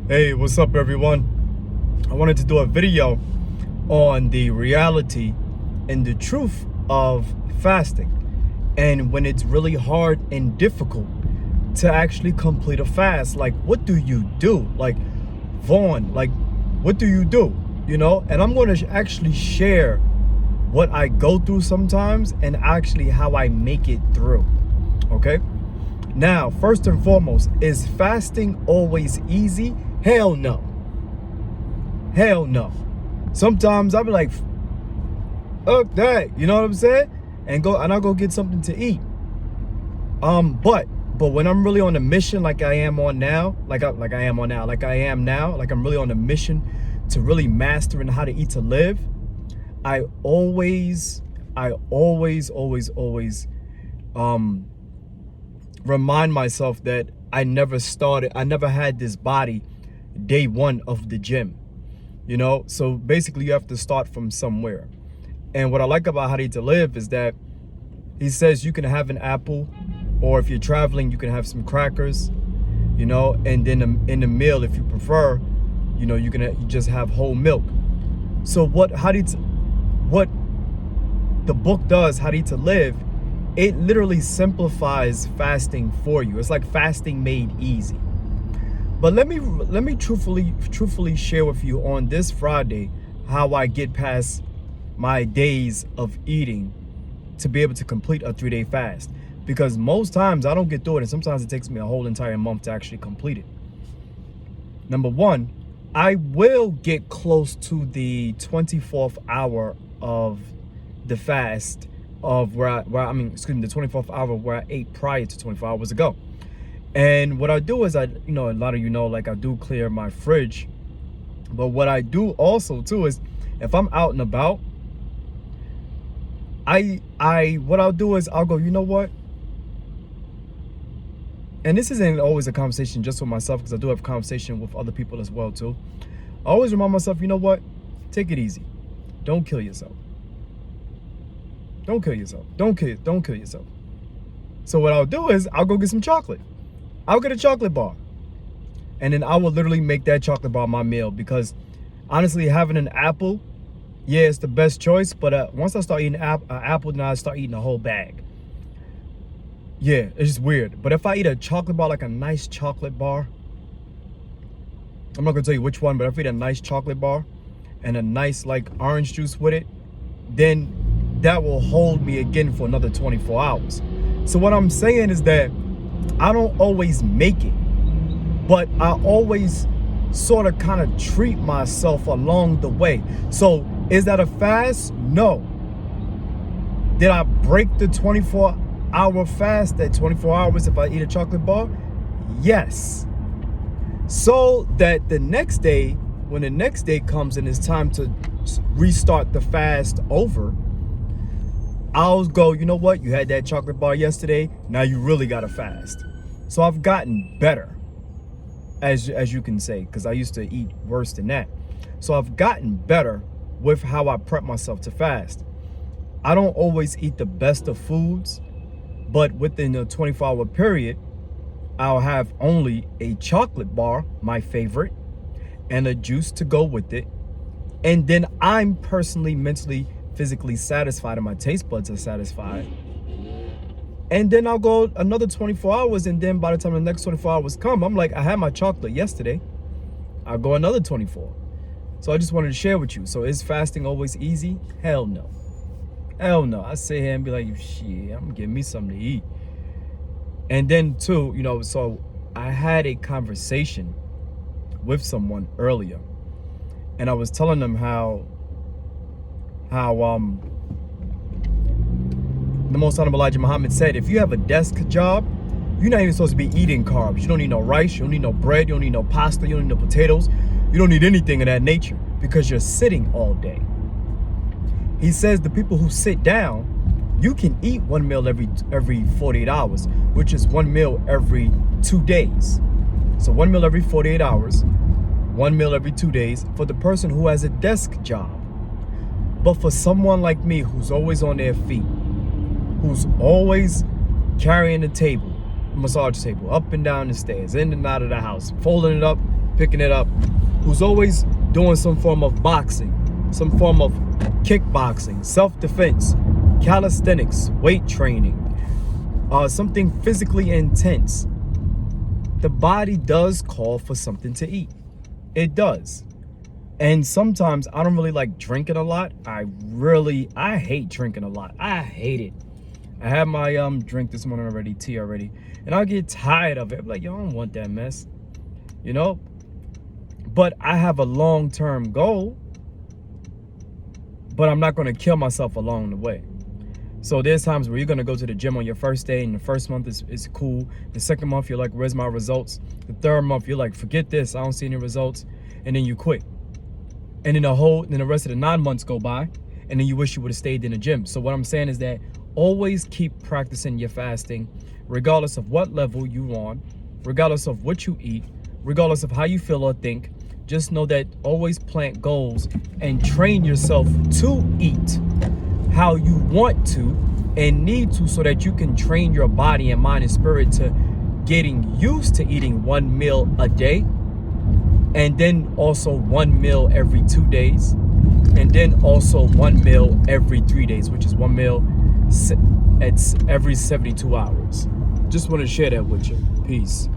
Hey, what's up everyone? I wanted to do a video on the reality and the truth of fasting and when it's really hard and difficult to actually complete a fast. Like, what do you do? Like, Vaughn, like, what do you do? You know, and I'm going to actually share what I go through sometimes and actually how I make it through. Okay. Now, first and foremost, is fasting always easy? Hell no. Hell no. Sometimes I'll be like, fuck that, you know what I'm saying? And I'll go get something to eat. But when I'm really on a mission like I am now, like I'm really on a mission to really mastering how to eat to live, I always remind myself that I never had this body day one of the gym, you know? So basically you have to start from somewhere. And what I like about How to Eat to Live is that he says you can have an apple, or if you're traveling, you can have some crackers, you know, and then in the meal, if you prefer, you know, you just have whole milk. So what the book does, How to Eat to Live, it literally simplifies fasting for you. It's like fasting made easy. But let me truthfully share with you on this Friday how I get past my days of eating to be able to complete a 3-day fast. Because most times I don't get through it, and sometimes it takes me a whole entire month to actually complete it. Number one, I will get close to the 24th hour of the fast of the 24th hour where I ate prior to 24 hours ago. And what I do is a lot of like I do clear my fridge. But what I do also too is if I'm out and about, what I'll do is I'll go, you know what? And this isn't always a conversation just with myself, because I do have a conversation with other people as well too. I always remind myself, you know what? Take it easy. Don't kill yourself. Don't kill yourself. Don't kill yourself. So what I'll do is I'll go get some chocolate. I'll get a chocolate bar. And then I will literally make that chocolate bar my meal, because honestly, having an apple, yeah, it's the best choice. But once I start eating an apple, then I start eating a whole bag. Yeah, it's just weird. But if I eat a chocolate bar, like a nice chocolate bar, I'm not gonna tell you which one, but if I eat a nice chocolate bar and a nice like orange juice with it, then that will hold me again for another 24 hours. So what I'm saying is that I don't always make it, but I always sort of kind of treat myself along the way. So is that a fast? No. Did I break the 24-hour fast at 24 hours if I eat a chocolate bar? Yes. So that the next day, when the next day comes and it's time to restart the fast over, I'll go, you know what? You had that chocolate bar yesterday. Now you really got to fast. So I've gotten better, as you can say, because I used to eat worse than that. So I've gotten better with how I prep myself to fast. I don't always eat the best of foods, but within a 24-hour period, I'll have only a chocolate bar, my favorite, and a juice to go with it. And then I'm personally, mentally, physically satisfied, and my taste buds are satisfied. And then I'll go another 24 hours, and then by the time the next 24 hours come, I'm like, I had my chocolate yesterday. I'll go another 24. So I just wanted to share with you. So is fasting always easy? Hell no. Hell no. I sit here and be like, shit, I'm gonna give me something to eat. And then too, so I had a conversation with someone earlier, and I was telling them how the Most Honorable Elijah Muhammad said, if you have a desk job, you're not even supposed to be eating carbs. You don't need no rice, you don't need no bread, you don't need no pasta, you don't need no potatoes, you don't need anything of that nature, because you're sitting all day. He says the people who sit down, you can eat one meal every 48 hours, which is one meal every 2 days. So one meal every 48 hours, one meal every 2 days for the person who has a desk job. But for someone like me, who's always on their feet, who's always carrying the table, massage table, up and down the stairs, in and out of the house, folding it up, picking it up, who's always doing some form of boxing, some form of kickboxing, self-defense, calisthenics, weight training, something physically intense, the body does call for something to eat. It does. And sometimes I don't really like drinking a lot. I hate drinking a lot. I hate it. I had my drink this morning already, tea already, and I get tired of it. I'm like, yo, I don't want that mess, you know? But I have a long-term goal, but I'm not going to kill myself along the way. So there's times where you're going to go to the gym on your first day, and the first month is cool. The second month, you're like, where's my results? The third month, you're like, forget this, I don't see any results. And then you quit. And then the rest of the 9 months go by, and then you wish you would have stayed in the gym. So what I'm saying is that always keep practicing your fasting, regardless of what level you're on, regardless of what you eat, regardless of how you feel or think. Just know that always plant goals and train yourself to eat how you want to and need to, so that you can train your body and mind and spirit to getting used to eating 1 meal a day, and then also 1 meal every 2 days, and then also 1 meal every 3 days, which is 1 meal at every 72 hours. Just want to share that with you. Peace.